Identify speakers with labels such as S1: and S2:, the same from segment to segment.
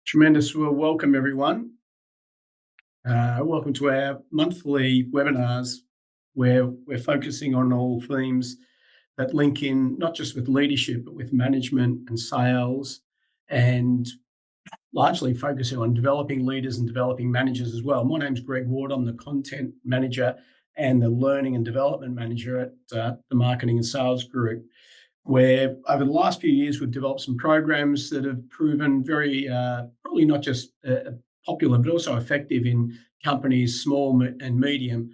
S1: Tremendous. Well, welcome everyone. Welcome to our monthly webinars where we're focusing on all themes that link in not just with leadership, but with management and sales, and largely focusing on developing leaders and developing managers as well. My name's Greig Ward. I'm the content manager and the learning and development manager at the marketing and sales group, where over the last few years we've developed some programs that have proven very probably not just popular but also effective in companies small and medium,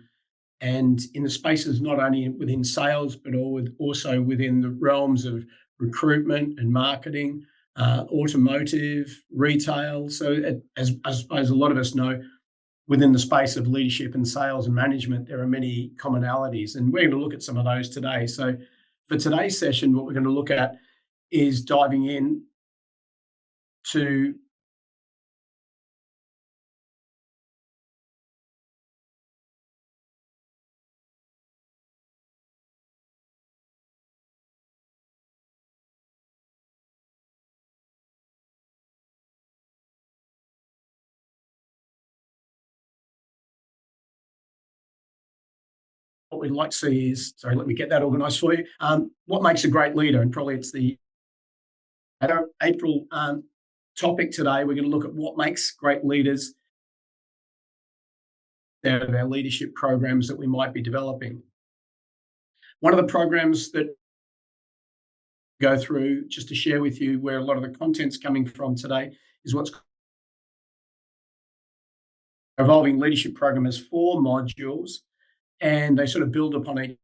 S1: and in the spaces not only within sales but also within the realms of recruitment and marketing, automotive, retail. So as I suppose a lot of us know, within the space of leadership and sales and management, there are many commonalities, and we're going to look at some of those today. So for today's session, what we're going to look at is diving in to what we'd like to see is, sorry, let me get that organised for you. What makes a great leader? And probably it's the April topic today. We're going to look at what makes great leaders out of our leadership programs that we might be developing. One of the programs that go through, just to share with you where a lot of the content's coming from today, is what's evolving leadership program as 4 modules, and they sort of build upon each,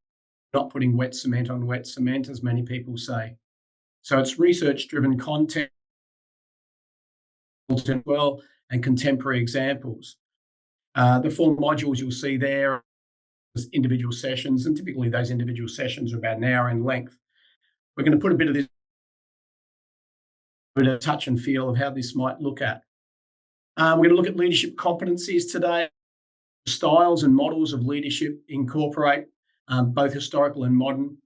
S1: not putting wet cement on wet cement, as many people say. So it's research-driven content as well, and contemporary examples. The 4 modules you'll see there as individual sessions, and typically those individual sessions are about an hour in length. We're going to put a bit of this, bit of touch and feel of how this might look at. We're going to look at leadership competencies today. Styles and models of leadership incorporate both historical and modern,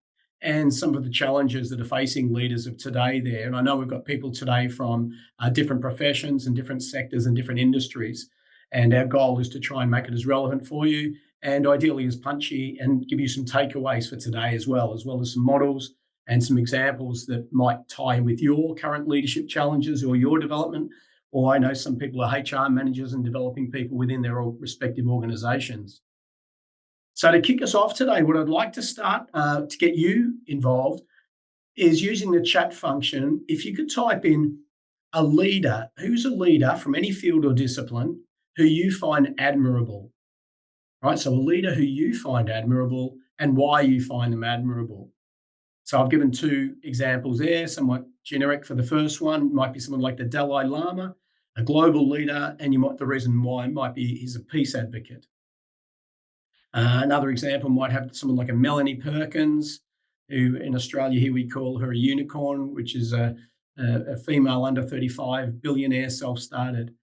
S1: and some of the challenges that are facing leaders of today there. And I know we've got people today from different professions and different sectors and different industries. And our goal is to try and make it as relevant for you and ideally as punchy, and give you some takeaways for today as well as some models and some examples that might tie in with your current leadership challenges or your development. Or I know some people are HR managers and developing people within their respective organisations. So to kick us off today, what I'd like to start to get you involved is using the chat function. If you could type in a leader, who's a leader from any field or discipline who you find admirable, right? So a leader who you find admirable and why you find them admirable. So I've given 2 examples there, somewhat generic for the first one. Might be someone like the Dalai Lama, a global leader, and the reason why might be he's a peace advocate. Another example might have someone like a Melanie Perkins, who in Australia here we call her a unicorn, which is a female under 35 billionaire self-started.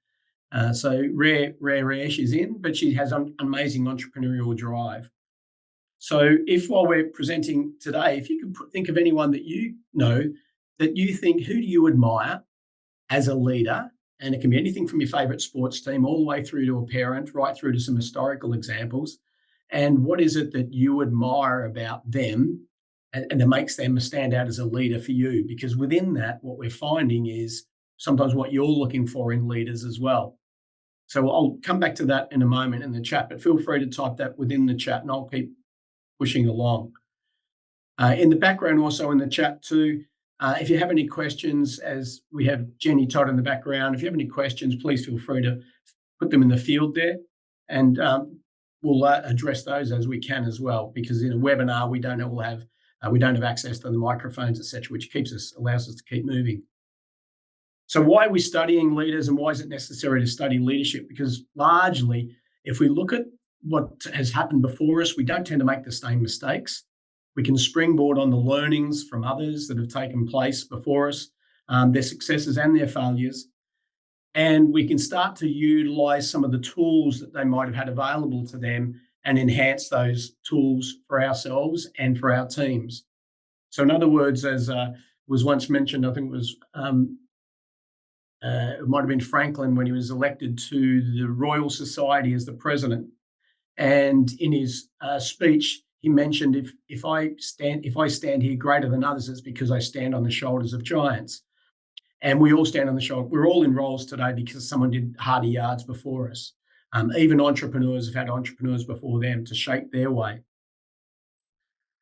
S1: So rare she's in, but she has amazing entrepreneurial drive. So if while we're presenting today, if you could think of anyone that you know that you think, who do you admire as a leader? And it can be anything from your favourite sports team all the way through to a parent, right through to some historical examples. And what is it that you admire about them and that makes them stand out as a leader for you? Because within that, what we're finding is sometimes what you're looking for in leaders as well. So I'll come back to that in a moment in the chat, but feel free to type that within the chat and I'll keep pushing along. In the background, also in the chat too, if you have any questions, as we have Jenny Todd in the background, if you have any questions, please feel free to put them in the field there, and we'll address those as we can as well. Because in a webinar, we don't have access to the microphones, etc., which allows us to keep moving. So why are we studying leaders, and why is it necessary to study leadership? Because largely, if we look at what has happened before us, we don't tend to make the same mistakes. We can springboard on the learnings from others that have taken place before us, their successes and their failures, and we can start to utilise some of the tools that they might have had available to them and enhance those tools for ourselves and for our teams. So in other words, as was once mentioned, I think it was it might have been Franklin when he was elected to the Royal Society as the president. And in his speech, he mentioned if I stand here greater than others, it's because I stand on the shoulders of giants. And we all stand on the shoulder. We're all in roles today because someone did harder yards before us. Even entrepreneurs have had entrepreneurs before them to shape their way.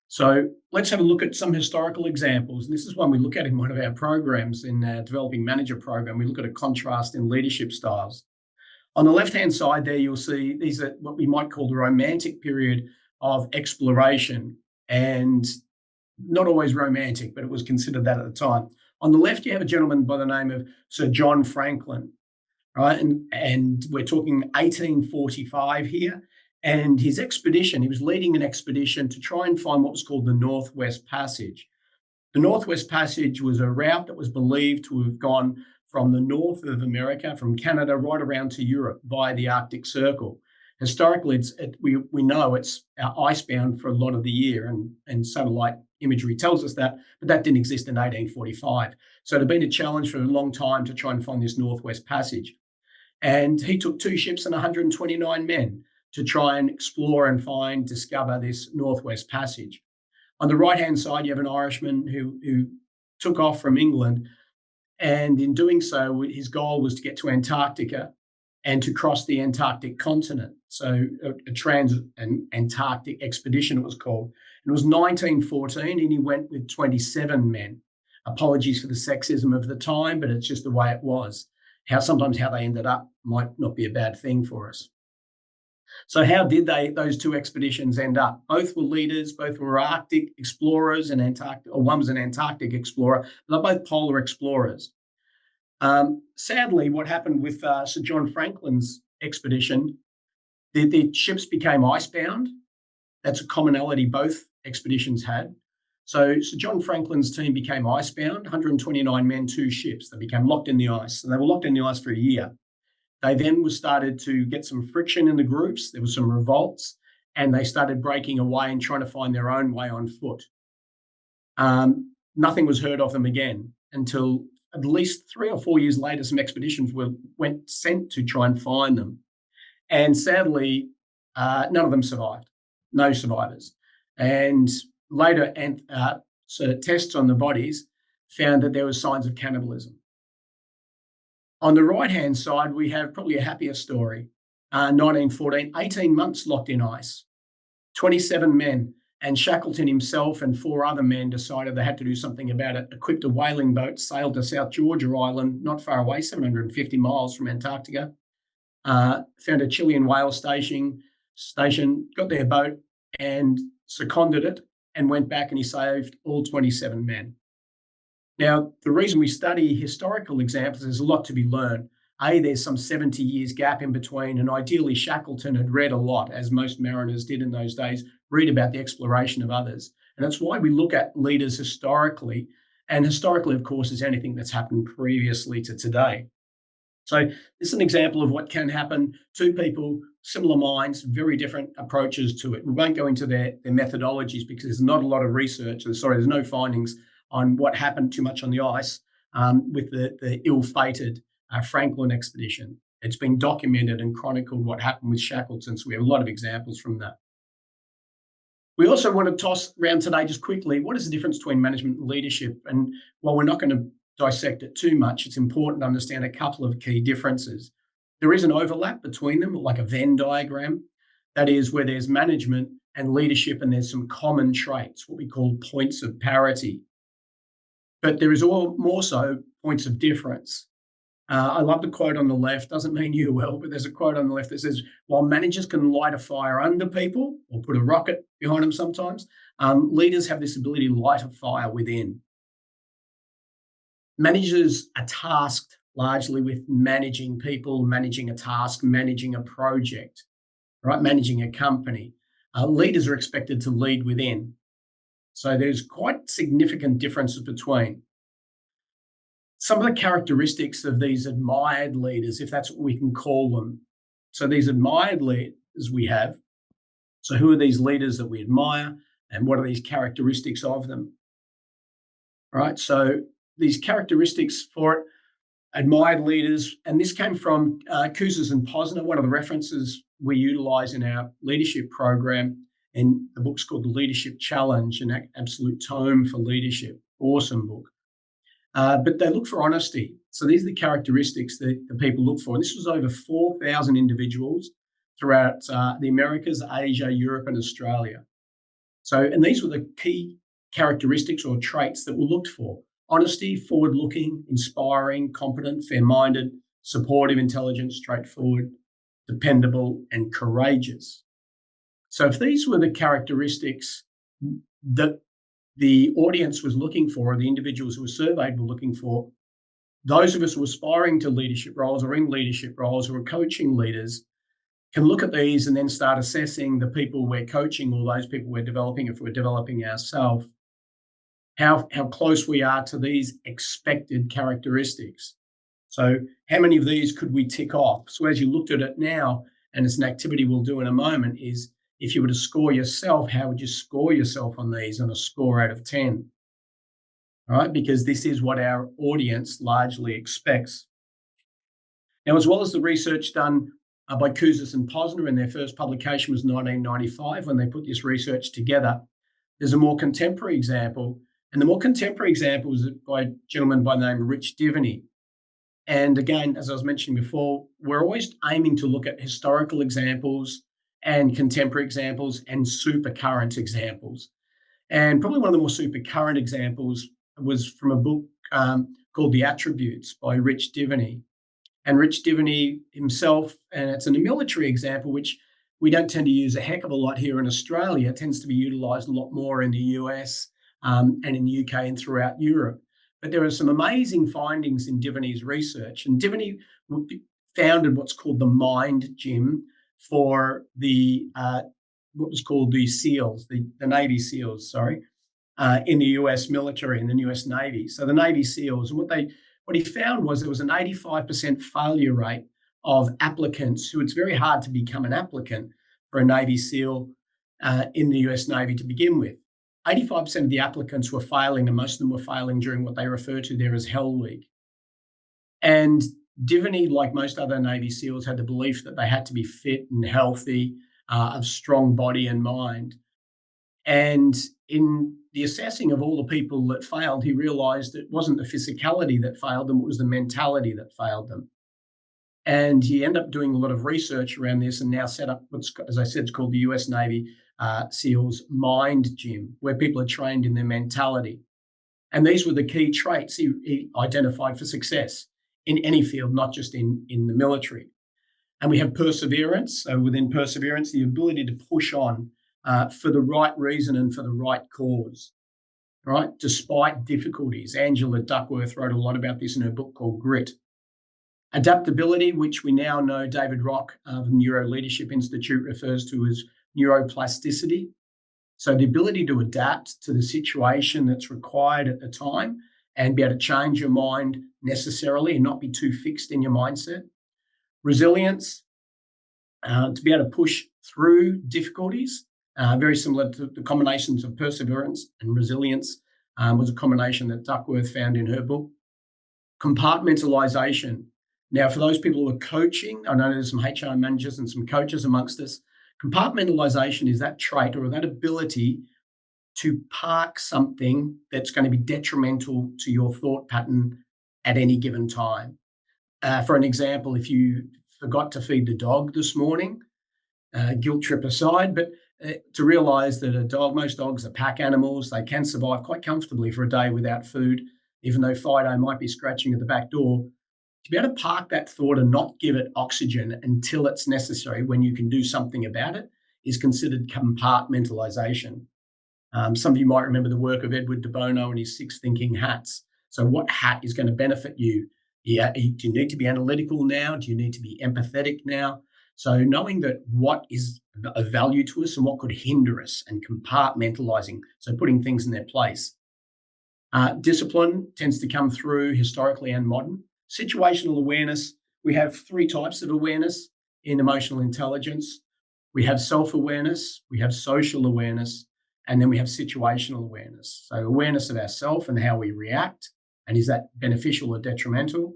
S1: So let's have a look at some historical examples. And this is one we look at in one of our programs in our Developing Manager program. We look at a contrast in leadership styles. On the left-hand side there, you'll see these are what we might call the romantic period of exploration, and not always romantic, but it was considered that at the time. On the left, you have a gentleman by the name of Sir John Franklin, right? And we're talking 1845 here. And his expedition, he was leading an expedition to try and find what was called the Northwest Passage. The Northwest Passage was a route that was believed to have gone from the north of America, from Canada, right around to Europe via the Arctic Circle. Historically, we know it's icebound for a lot of the year, and satellite imagery tells us that, but that didn't exist in 1845. So it had been a challenge for a long time to try and find this Northwest Passage. And he took 2 ships and 129 men to try and explore and discover this Northwest Passage. On the right-hand side, you have an Irishman who took off from England, and in doing so, his goal was to get to Antarctica and to cross the Antarctic continent. So a trans-Antarctic expedition, it was called. And it was 1914, and he went with 27 men. Apologies for the sexism of the time, but it's just the way it was. Sometimes how they ended up might not be a bad thing for us. So how did those 2 expeditions end up? Both were leaders, both were Arctic explorers, and one was an Antarctic explorer. They're both polar explorers. Sadly, what happened with Sir John Franklin's expedition, the ships became icebound. That's a commonality both expeditions had. So Sir John Franklin's team became icebound, 129 men, 2 ships. They became locked in the ice, and they were locked in the ice for a year. They then started to get some friction in the groups. There were some revolts, and they started breaking away and trying to find their own way on foot. Nothing was heard of them again until at least 3 or 4 years later. Some expeditions went sent to try and find them, and sadly, none of them survived. No survivors. And later, tests on the bodies found that there were signs of cannibalism. On the right-hand side, we have probably a happier story. 1914, 18 months locked in ice, 27 men, and Shackleton himself and 4 other men decided they had to do something about it, equipped a whaling boat, sailed to South Georgia Island, not far away, 750 miles from Antarctica, found a Chilean whale station, got their boat and seconded it, and went back, and he saved all 27 men. Now, the reason we study historical examples, there's a lot to be learned. There's some 70 years gap in between, and ideally Shackleton had read a lot, as most mariners did in those days, read about the exploration of others. And that's why we look at leaders historically, and historically, of course, is anything that's happened previously to today. So this is an example of what can happen. 2 people, similar minds, very different approaches to it. We won't go into their methodologies because there's not a lot of research. There's no findings on what happened too much on the ice with the ill-fated Franklin expedition. It's been documented and chronicled what happened with Shackleton, so we have a lot of examples from that. We also want to toss around today just quickly, what is the difference between management and leadership? And while we're not going to dissect it too much, it's important to understand a couple of key differences. There is an overlap between them, like a Venn diagram. That is where there's management and leadership, and there's some common traits, what we call points of parity. But there is more so points of difference. I love the quote on the left, doesn't mean you will, but there's a quote on the left that says, while managers can light a fire under people or put a rocket behind them sometimes, leaders have this ability to light a fire within. Managers are tasked largely with managing people, managing a task, managing a project, right? Managing a company. Leaders are expected to lead within. So there's quite significant differences between. Some of the characteristics of these admired leaders, if that's what we can call them. So these admired leaders we have. So who are these leaders that we admire, and what are these characteristics of them? Right. So these characteristics for it, admired leaders, and this came from Kouzes and Posner, one of the references we utilize in our leadership program. And the book's called The Leadership Challenge, an absolute tome for leadership. Awesome book. But they look for honesty. So these are the characteristics that the people look for. And this was over 4,000 individuals throughout the Americas, Asia, Europe, and Australia. So, and these were the key characteristics or traits that were looked for: honesty, forward-looking, inspiring, competent, fair-minded, supportive, intelligent, straightforward, dependable, and courageous. So if these were the characteristics that the audience was looking for, or the individuals who were surveyed were looking for, those of us who are aspiring to leadership roles or in leadership roles or are coaching leaders can look at these and then start assessing the people we're coaching or those people we're developing, if we're developing ourselves, how close we are to these expected characteristics. So how many of these could we tick off? So as you looked at it now, and it's an activity we'll do in a moment, is if you were to score yourself, how would you score yourself on these on a score out of 10? All right, because this is what our audience largely expects. Now, as well as the research done by Kouzes and Posner, and their first publication was 1995 when they put this research together, there's a more contemporary example. And the more contemporary example was by a gentleman by the name of Rich Divany. And again, as I was mentioning before, we're always aiming to look at historical examples and contemporary examples and super current examples. And probably one of the more super current examples was from a book called The Attributes by Rich Divany. And Rich Divany himself, and it's a military example, which we don't tend to use a heck of a lot here in Australia. It tends to be utilised a lot more in the US and in the UK and throughout Europe. But there are some amazing findings in Divany's research. And Divany founded what's called the Mind Gym for the what was called the SEALs, the Navy SEALs, in the US military and the US Navy. So the Navy SEALs, and what he found was there was an 85% failure rate of applicants who it's very hard to become an applicant for a Navy SEAL in the US Navy to begin with. 85% of the applicants were failing, and most of them were failing during what they refer to there as Hell Week. And Divany, like most other Navy SEALs, had the belief that they had to be fit and healthy, of strong body and mind. And in the assessing of all the people that failed, he realized it wasn't the physicality that failed them, it was the mentality that failed them. And he ended up doing a lot of research around this and now set up what's, as I said, it's called the US Navy SEALs Mind Gym, where people are trained in their mentality. And these were the key traits he identified for success in any field, not just in the military. And we have perseverance. So within perseverance, the ability to push on for the right reason and for the right cause, right? Despite difficulties. Angela Duckworth wrote a lot about this in her book called Grit. Adaptability, which we now know David Rock of the Neuro Leadership Institute refers to as neuroplasticity. So the ability to adapt to the situation that's required at the time and be able to change your mind necessarily and not be too fixed in your mindset. Resilience, to be able to push through difficulties, very similar to the combinations of perseverance and resilience was a combination that Duckworth found in her book. Compartmentalization. Now, for those people who are coaching, I know there's some HR managers and some coaches amongst us. Compartmentalization is that trait or that ability to park something that's going to be detrimental to your thought pattern at any given time. For an example, if you forgot to feed the dog this morning, guilt trip aside, but to realize that most dogs are pack animals, they can survive quite comfortably for a day without food, even though Fido might be scratching at the back door. To be able to park that thought and not give it oxygen until it's necessary when you can do something about it is considered compartmentalization. Some of you might remember the work of Edward de Bono and his 6 thinking hats. So what hat is going to benefit you? Yeah, do you need to be analytical now? Do you need to be empathetic now? So knowing that what is of value to us and what could hinder us and compartmentalizing, so putting things in their place. Discipline tends to come through historically and modern. Situational awareness, we have 3 types of awareness in emotional intelligence. We have self-awareness, we have social awareness, and then we have situational awareness. So awareness of ourselves and how we react, and is that beneficial or detrimental?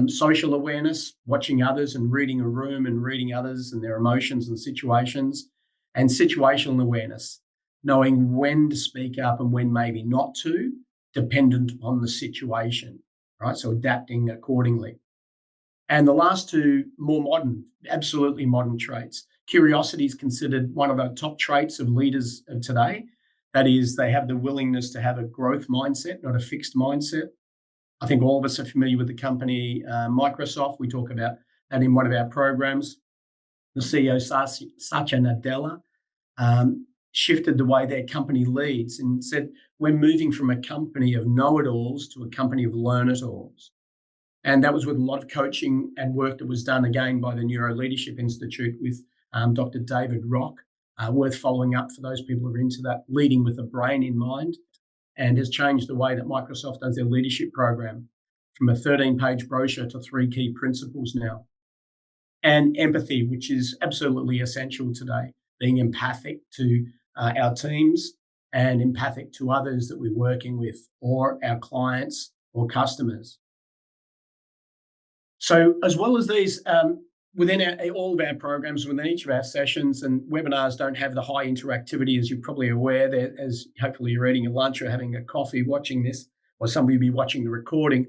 S1: Social awareness, watching others and reading a room and reading others and their emotions and situations, and situational awareness, knowing when to speak up and when maybe not to, dependent on the situation, right? So adapting accordingly. And the last two, more modern, absolutely modern traits. Curiosity is considered one of the top traits of leaders of today. That is, they have the willingness to have a growth mindset, not a fixed mindset. I think all of us are familiar with the company Microsoft. We talk about that in one of our programs. The CEO, Satya Nadella, shifted the way their company leads and said, we're moving from a company of know-it-alls to a company of learn-it-alls. And that was with a lot of coaching and work that was done again by the Neuro Leadership Institute with Dr. David Rock, worth following up for those people who are into that, leading with the brain in mind, and has changed the way that Microsoft does their leadership program from a 13-page brochure to 3 key principles now. And empathy, which is absolutely essential today, being empathic to our teams and empathic to others that we're working with or our clients or customers. So as well as these, within all of our programs, within each of our sessions, and webinars don't have the high interactivity, as you're probably aware, that as hopefully you're eating a lunch or having a coffee watching this, or somebody will be watching the recording.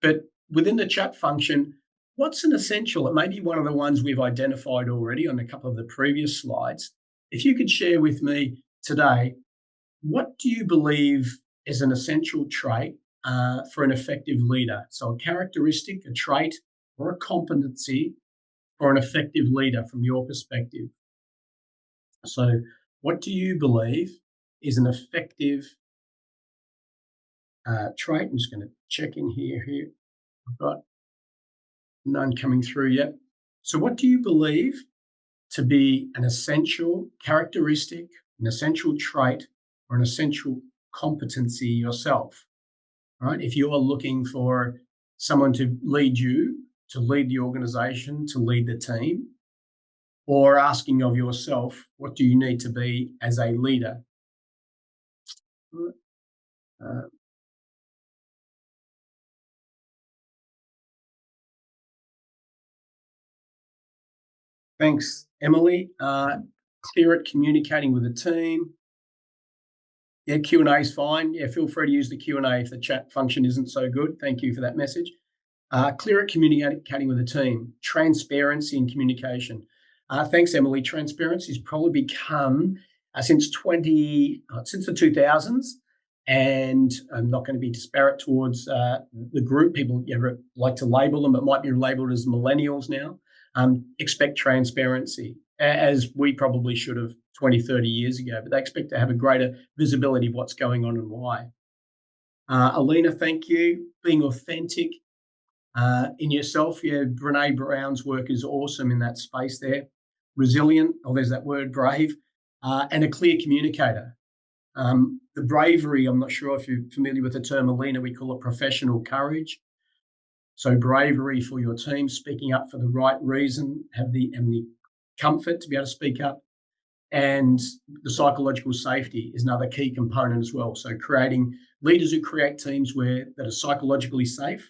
S1: But within the chat function, what's an essential? It may be one of the ones we've identified already on a couple of the previous slides. If you could share with me today, what do you believe is an essential trait for an effective leader? So a characteristic, a trait, or a competency for an effective leader from your perspective. So what do you believe is an effective trait? I'm just going to check in here. I've got none coming through yet. So what do you believe to be an essential characteristic, an essential trait, or an essential competency yourself? Right? If you're looking for someone to lead you, to lead the organization, to lead the team, or asking of yourself, what do you need to be as a leader? Thanks, Emily. Clear at communicating with the team. Yeah, Q&A is fine. Yeah, feel free to use the Q&A if the chat function isn't so good. Thank you for that message. Clear at communicating with the team. Transparency in communication. Thanks, Emily. Transparency has probably become since the 2000s, and I'm not going to be disparate towards the group. People like to label them, but might be labeled as millennials now. Expect transparency, as we probably should have 20, 30 years ago, but they expect to have a greater visibility of what's going on and why. Alina, thank you. Being authentic in yourself. Yeah, Brene Brown's work is awesome in that space there. Resilient, there's that word, brave, and a clear communicator. The bravery, I'm not sure if you're familiar with the term, Alina, we call it professional courage. So bravery for your team, speaking up for the right reason, have the comfort to be able to speak up, and the psychological safety is another key component as well. So creating leaders who create teams that are psychologically safe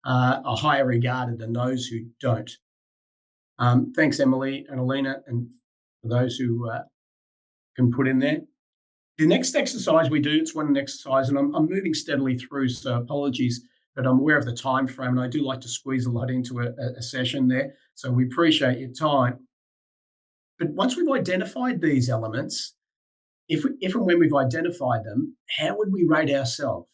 S1: are higher regarded than those who don't. Thanks, Emily and Alina, and for those who can put in there. The next exercise we do, it's one exercise, and I'm moving steadily through, so apologies, but I'm aware of the time frame, and I do like to squeeze a lot into a session there, so we appreciate your time. But once we've identified these elements, if and when we've identified them, how would we rate ourselves?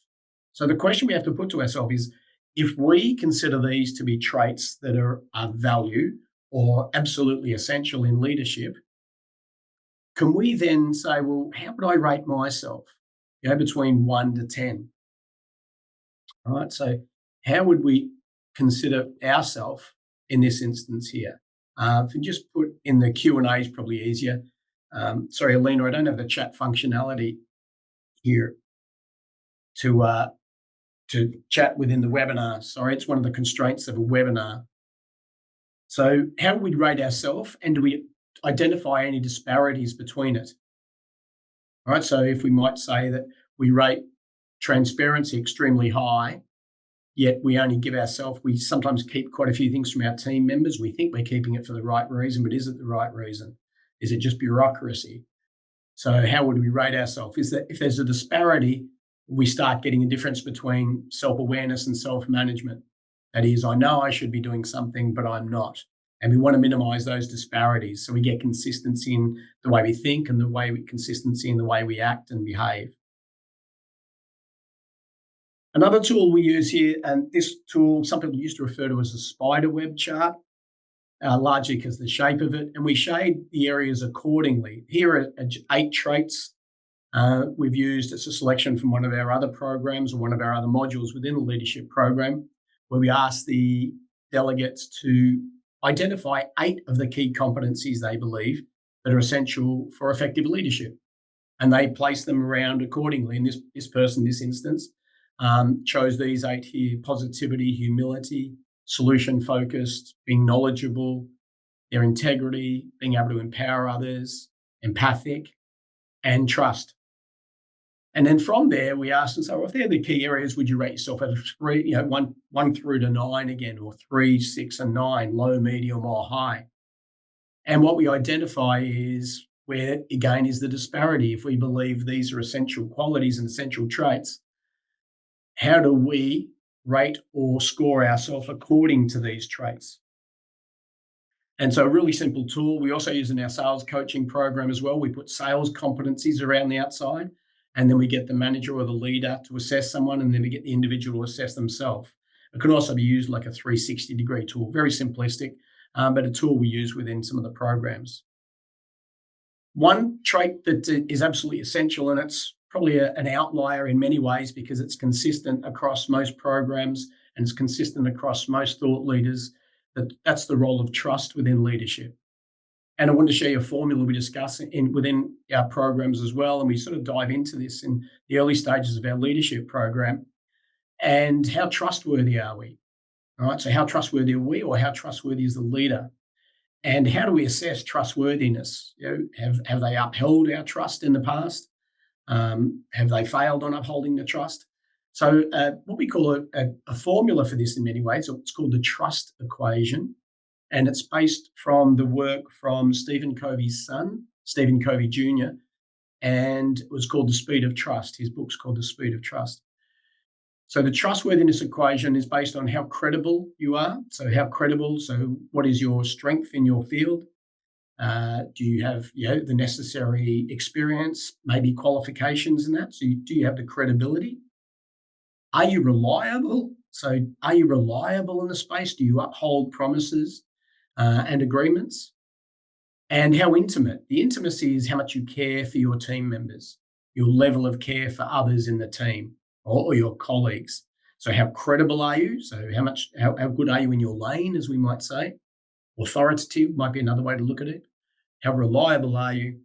S1: So the question we have to put to ourselves is, if we consider these to be traits that are of value or absolutely essential in leadership, can we then say, well, how would I rate myself? Between 1 to 10. All right. So how would we consider ourselves in this instance here? If you just put in the Q&A is probably easier. Sorry, Alina, I don't have the chat functionality here to chat within the webinar. Sorry, it's one of the constraints of a webinar. So how would we rate ourselves, and do we identify any disparities between it? All right, so if we might say that we rate transparency extremely high, yet we only give ourselves, we sometimes keep quite a few things from our team members. We think we're keeping it for the right reason, but is it the right reason? Is it just bureaucracy? So how would we rate ourselves? Is that if there's a disparity, we start getting a difference between self-awareness and self-management. That is, I know I should be doing something, but I'm not. And we want to minimize those disparities. So we get consistency in the way we think and consistency in the way we act and behave. Another tool we use here, and this tool, some people used to refer to as a spider web chart, largely because of the shape of it, and we shade the areas accordingly. Here are 8 traits we've used. It's a selection from one of our other programs or one of our other modules within the leadership program, where we ask the delegates to identify 8 of the key competencies they believe that are essential for effective leadership. And they place them around accordingly. And this person, this instance, chose these 8 here: positivity, humility, solution-focused, being knowledgeable, their integrity, being able to empower others, empathic, and trust. And then from there, we asked them, so if they're the key areas, would you rate yourself out of 3, 1 through to 9 again, or 3, 6, and 9, low, medium, or high? And what we identify is where, again, is the disparity. If we believe these are essential qualities and essential traits, how do we rate or score ourselves according to these traits? And so a really simple tool we also use in our sales coaching program as well. We put sales competencies around the outside, and then we get the manager or the leader to assess someone, and then we get the individual to assess themselves. It can also be used like a 360-degree tool, very simplistic, but a tool we use within some of the programs. One trait that is absolutely essential, and it's probably an outlier in many ways because it's consistent across most programs and it's consistent across most thought leaders, that's the role of trust within leadership. And I want to share a formula we discuss within our programs as well. And we sort of dive into this in the early stages of our leadership program. And how trustworthy are we? All right. So how trustworthy are we, or how trustworthy is the leader? And how do we assess trustworthiness? Have they upheld our trust in the past? Have they failed on upholding the trust? So what we call a formula for this in many ways, it's called the trust equation. And it's based from the work from Stephen Covey's son, Stephen Covey Jr., and it was called The Speed of Trust. His book's called The Speed of Trust. So the trustworthiness equation is based on how credible you are. So what is your strength in your field? Do you have the necessary experience, maybe qualifications in that? So do you have the credibility? Are you reliable? So are you reliable in the space? Do you uphold promises and agreements? And how intimate? The intimacy is how much you care for your team members, your level of care for others in the team or your colleagues. So how credible are you? So how good are you in your lane, as we might say? Authoritative might be another way to look at it. How reliable are you?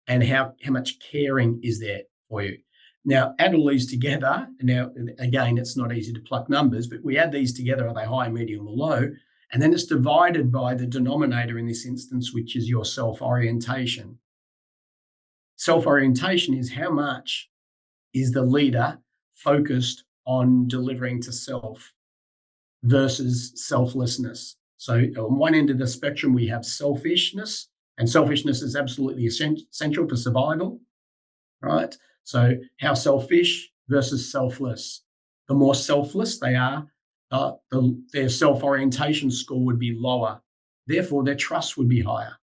S1: And how much caring is there for you? Now, add all these together. Now, again, it's not easy to pluck numbers, but we add these together. Are they high, medium, or low? And then it's divided by the denominator in this instance, which is your self-orientation. Self-orientation is how much is the leader focused on delivering to self versus selflessness. So on one end of the spectrum, we have selfishness, and selfishness is absolutely essential for survival, right? So how selfish versus selfless. The more selfless they are, their self-orientation score would be lower. Therefore, their trust would be higher.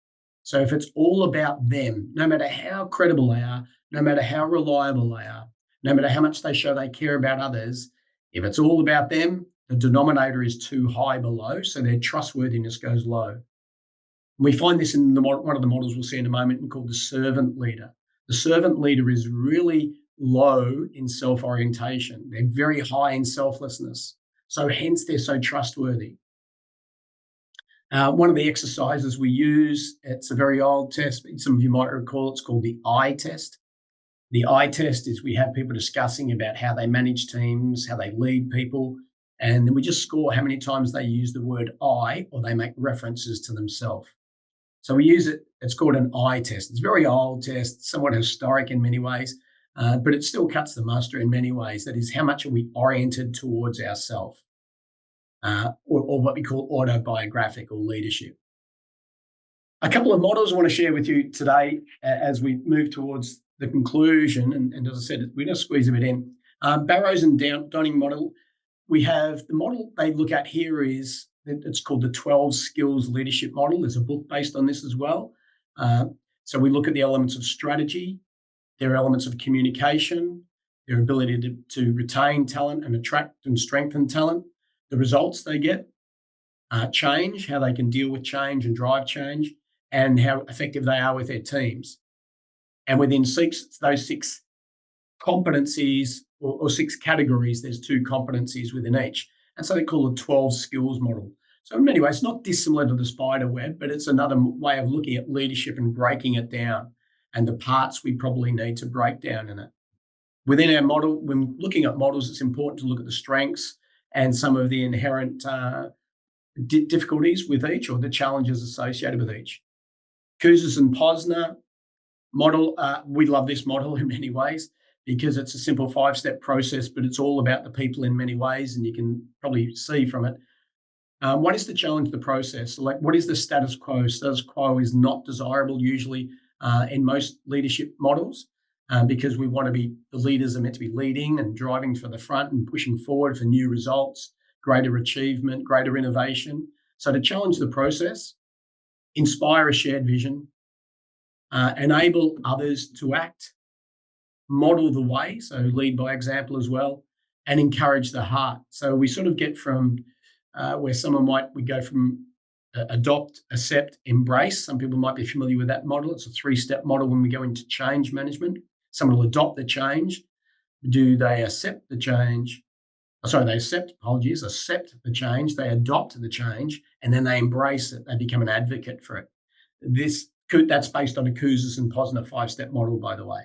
S1: So if it's all about them, no matter how credible they are, no matter how reliable they are, no matter how much they show they care about others, if it's all about them, the denominator is too high below, so their trustworthiness goes low. We find this in one of the models we'll see in a moment called the servant leader. The servant leader is really low in self-orientation. They're very high in selflessness. So hence they're so trustworthy. One of the exercises we use, it's a very old test, but some of you might recall, it's called the I test. The I test is we have people discussing about how they manage teams, how they lead people, and then we just score how many times they use the word I or they make references to themselves. So we use it, it's called an I test. It's a very old test, somewhat historic in many ways, but it still cuts the mustard in many ways. That is, how much are we oriented towards ourselves, or what we call autobiographical leadership. A couple of models I want to share with you today as we move towards the conclusion. And as I said, we're going to squeeze a bit in. Barrows and Donning model. We have the model they look at here is, it's called the 12 skills leadership model. There's a book based on this as well. So we look at the elements of strategy, their elements of communication, their ability to retain talent and attract and strengthen talent, the results they get, change, how they can deal with change and drive change, and how effective they are with their teams. And within those six competencies or six categories, there's 2 competencies within each. And so they call it 12 skills model. So in many ways, it's not dissimilar to the spider web, but it's another way of looking at leadership and breaking it down and the parts we probably need to break down in it. Within our model, when looking at models, it's important to look at the strengths and some of the inherent difficulties with each, or the challenges associated with each. Kouzes and Posner model, we love this model in many ways because it's a simple 5-step process, but it's all about the people in many ways, and you can probably see from it. What is the challenge, the process? Like, what is the status quo? Status quo is not desirable usually in most leadership models because we want to be, the leaders are meant to be leading and driving for the front and pushing forward for new results, greater achievement, greater innovation. So to challenge the process, inspire a shared vision, enable others to act, model the way, so lead by example as well, and encourage the heart. So we sort of get from where we go from adopt, accept, embrace. Some people might be familiar with that model. It's a 3-step model when we go into change management. Someone will adopt the change. Do they accept the change? They accept the change, they adopt the change, and then they embrace it. They become an advocate for it. That's based on a Kouzes and Posner 5-step model, by the way.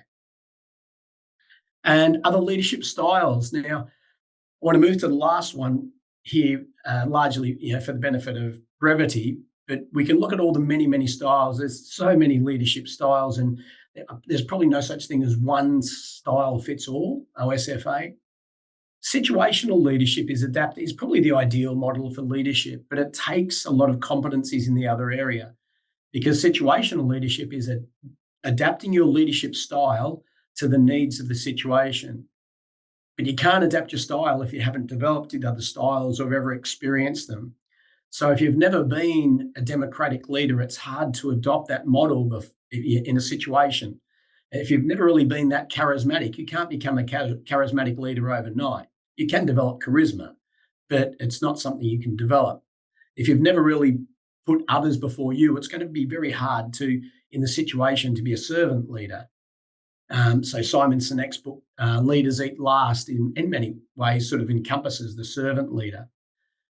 S1: And other leadership styles. Now, I want to move to the last one here, largely for the benefit of brevity, but we can look at all the many, many styles. There's so many leadership styles, and there's probably no such thing as one style fits all, OSFA. Situational leadership is probably the ideal model for leadership, but it takes a lot of competencies in the other area, because situational leadership is adapting your leadership style to the needs of the situation. But you can't adapt your style if you haven't developed the other styles or ever experienced them. So if you've never been a democratic leader, it's hard to adopt that model in a situation. If you've never really been that charismatic, you can't become a charismatic leader overnight. You can develop charisma, but it's not something you can develop. If you've never really put others before you, it's going to be very hard in the situation, to be a servant leader. So Simon Sinek's book, Leaders Eat Last, in many ways sort of encompasses the servant leader.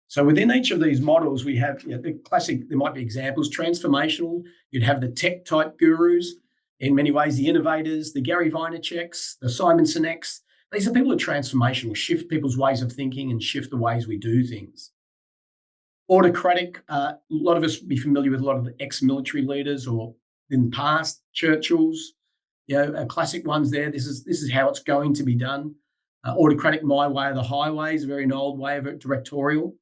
S1: So within each of these models, we have the classic, there might be examples, transformational, you'd have the tech type gurus, in many ways, the innovators, the Gary Vaynerchuk's, the Simon Sinek's. These are people who are transformational, shift people's ways of thinking and shift the ways we do things. Autocratic, a lot of us be familiar with a lot of the ex-military leaders, or in the past, Churchill's, classic ones there. This is how it's going to be done. Autocratic, my way or the highway, is a very old way of it, directorial.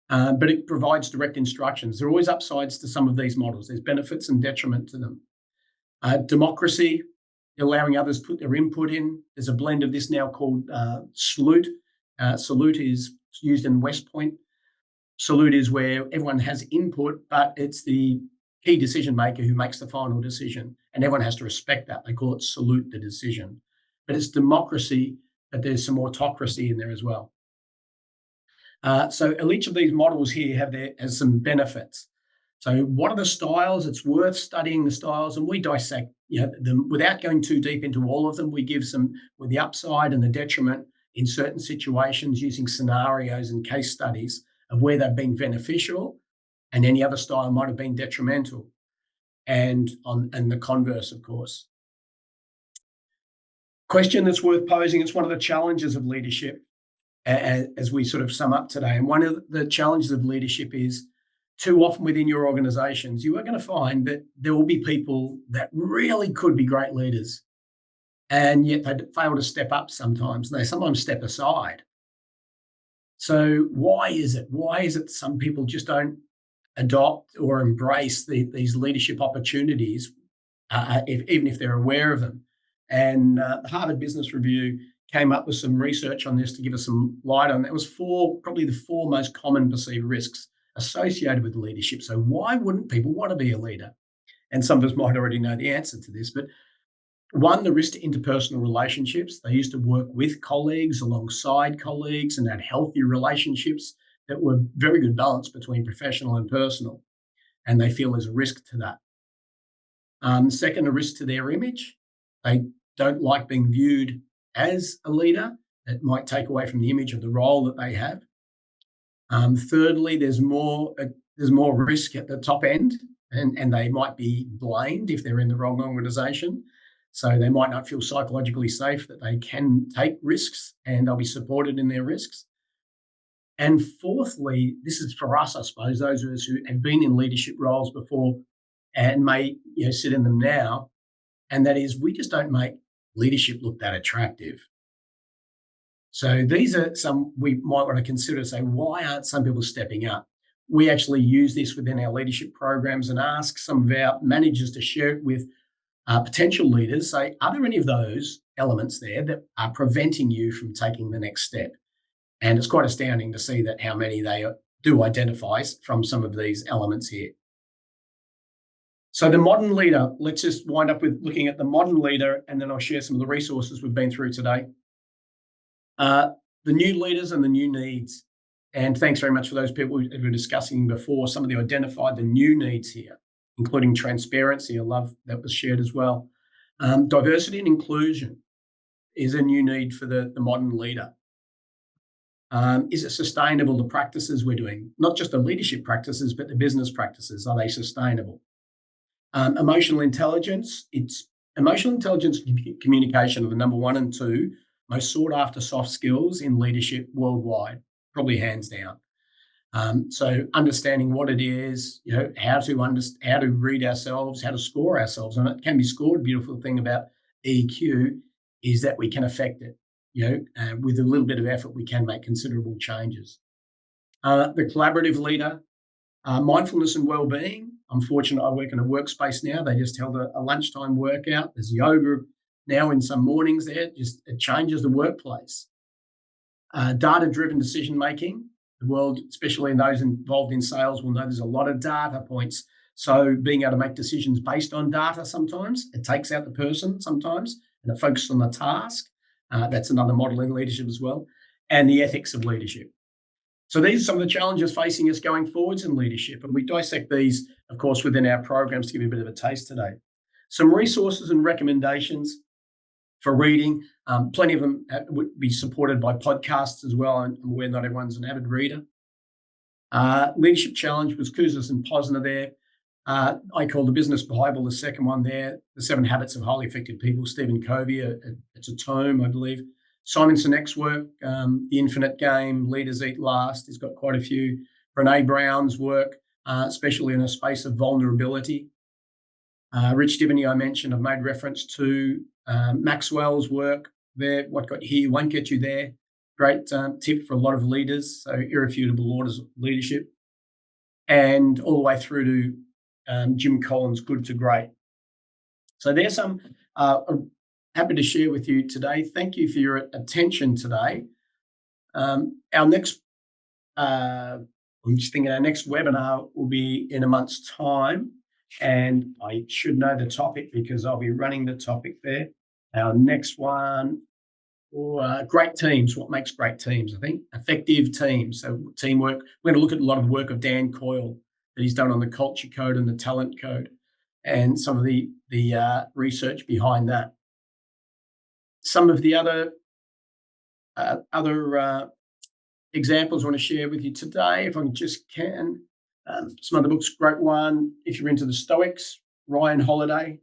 S1: But it provides direct instructions. There are always upsides to some of these models. There's benefits and detriment to them. Democracy, allowing others to put their input in. There's a blend of this now called Salute. Salute is used in West Point. Salute is where everyone has input, but it's the key decision maker who makes the final decision, and everyone has to respect that. They call it salute the decision. But it's democracy, but there's some autocracy in there as well. So each of these models here has some benefits. So what are the styles? It's worth studying the styles, and we dissect them without going too deep into all of them. We give some with the upside and the detriment in certain situations using scenarios and case studies of where they've been beneficial and any other style might have been detrimental, and the converse, of course. Question that's worth posing, it's one of the challenges of leadership as we sort of sum up today. And one of the challenges of leadership is too often within your organizations, you are going to find that there will be people that really could be great leaders. and yet they fail to step up sometimes. They sometimes step aside. So why is it? Why is it some people just don't adopt or embrace these leadership opportunities, even if they're aware of them? And the Harvard Business Review came up with some research on this to give us some light on that. It was probably the four most common perceived risks associated with leadership. So why wouldn't people want to be a leader? And some of us might already know the answer to this, but one, the risk to interpersonal relationships. They used to work with colleagues, alongside colleagues, and had healthy relationships that were very good balance between professional and personal. And they feel there's a risk to that. Second, a risk to their image. They don't like being viewed as a leader. It might take away from the image of the role that they have. Thirdly, there's more risk at the top end, and they might be blamed if they're in the wrong organisation. So they might not feel psychologically safe that they can take risks, and they'll be supported in their risks. And fourthly, this is for us, I suppose, those of us who have been in leadership roles before and may sit in them now, and that is we just don't make leadership look that attractive. So these are some we might want to consider to say, why aren't some people stepping up? We actually use this within our leadership programs and ask some of our managers to share it with potential leaders. Say, are there any of those elements there that are preventing you from taking the next step? And it's quite astounding to see that how many they do identify from some of these elements here. So the modern leader, let's just wind up with looking at the modern leader, and then I'll share some of the resources we've been through today. The new leaders and the new needs. And thanks very much for those people who were discussing before. Somebody identified the new needs here, including transparency. I love that was shared as well. Diversity and inclusion is a new need for the modern leader. Is it sustainable, the practices we're doing? Not just the leadership practices, but the business practices. Are they sustainable? Emotional intelligence. Emotional intelligence and communication are the number 1 and 2 most sought after soft skills in leadership worldwide, probably hands down. So understanding what it is, how to read ourselves, how to score ourselves, and it can be scored. Beautiful thing about EQ is that we can affect it. With a little bit of effort, we can make considerable changes. The collaborative leader, mindfulness and well-being. I'm fortunate I work in a workspace now. They just held a lunchtime workout. There's yoga now in some mornings there. It changes the workplace. Data-driven decision-making. The world, especially in those involved in sales, will know there's a lot of data points. So being able to make decisions based on data sometimes, it takes out the person sometimes, and it focuses on the task. That's another model in leadership as well. And the ethics of leadership. So these are some of the challenges facing us going forwards in leadership. And we dissect these, of course, within our programs to give you a bit of a taste today. Some resources and recommendations for reading. Plenty of them would be supported by podcasts as well. I'm aware not everyone's an avid reader. Leadership Challenge was Kouzes and Posner there. I call the Business Bible the second one there. The 7 Habits of Highly Effective People, Stephen Covey. It's a tome, I believe. Simon Sinek's work, The Infinite Game, Leaders Eat Last. He's got quite a few. Brene Brown's work, especially in a space of vulnerability. Rich Divany, I mentioned, I've made reference to. Maxwell's work there, What Got You Here Won't Get You There. Great tip for a lot of leaders, so Irrefutable Orders of Leadership. And all the way through to Jim Collins' Good to Great. So there's some I'm happy to share with you today. Thank you for your attention today. Our next, I'm just thinking our next webinar will be in a month's time. And I should know the topic because I'll be running the topic there. Our next one, great teams. What makes great teams? I think effective teams. So teamwork. We're going to look at a lot of the work of Dan Coyle that he's done on the culture code and the talent code, and some of the research behind that. Some of the other examples I want to share with you today, if I just can. Some other books, great one. If you're into the Stoics, Ryan Holiday.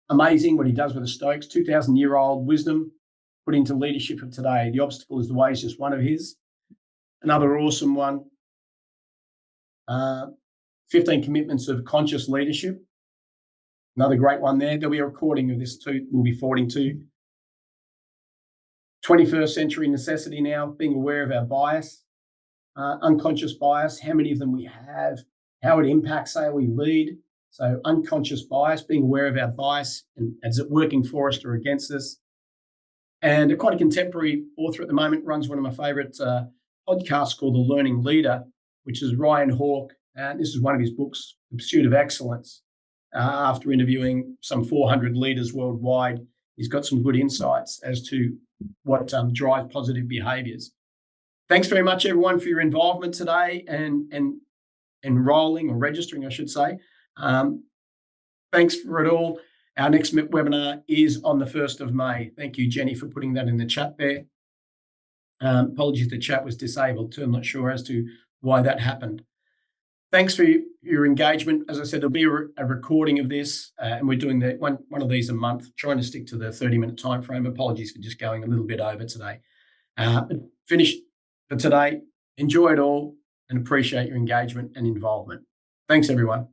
S1: Amazing what he does with the Stoics. 2,000-year-old wisdom put into leadership of today. The Obstacle is the Way is just one of his. Another awesome one. 15 Commitments of Conscious Leadership. Another great one there. There'll be a recording of this too. We'll be forwarding to 21st century necessity now, being aware of our bias, unconscious bias, how many of them we have, how it impacts how we lead. So unconscious bias, being aware of our bias and is it working for us or against us. And quite a contemporary author at the moment runs one of my favourite podcasts called The Learning Leader, which is Ryan Hawke. And this is one of his books, The Pursuit of Excellence. After interviewing some 400 leaders worldwide, he's got some good insights as to what drives positive behaviours. Thanks very much, everyone, for your involvement today and enrolling or registering, I should say. Thanks for it all. Our next webinar is on the 1st of May. Thank you, Jenny, for putting that in the chat there. Apologies, the chat was disabled too. I'm not sure as to why that happened. Thanks for your engagement. As I said, there'll be a recording of this, and we're doing one of these a month, trying to stick to the 30-minute time frame. Apologies for just going a little bit over today. Finished for today. Enjoy it all and appreciate your engagement and involvement. Thanks, everyone.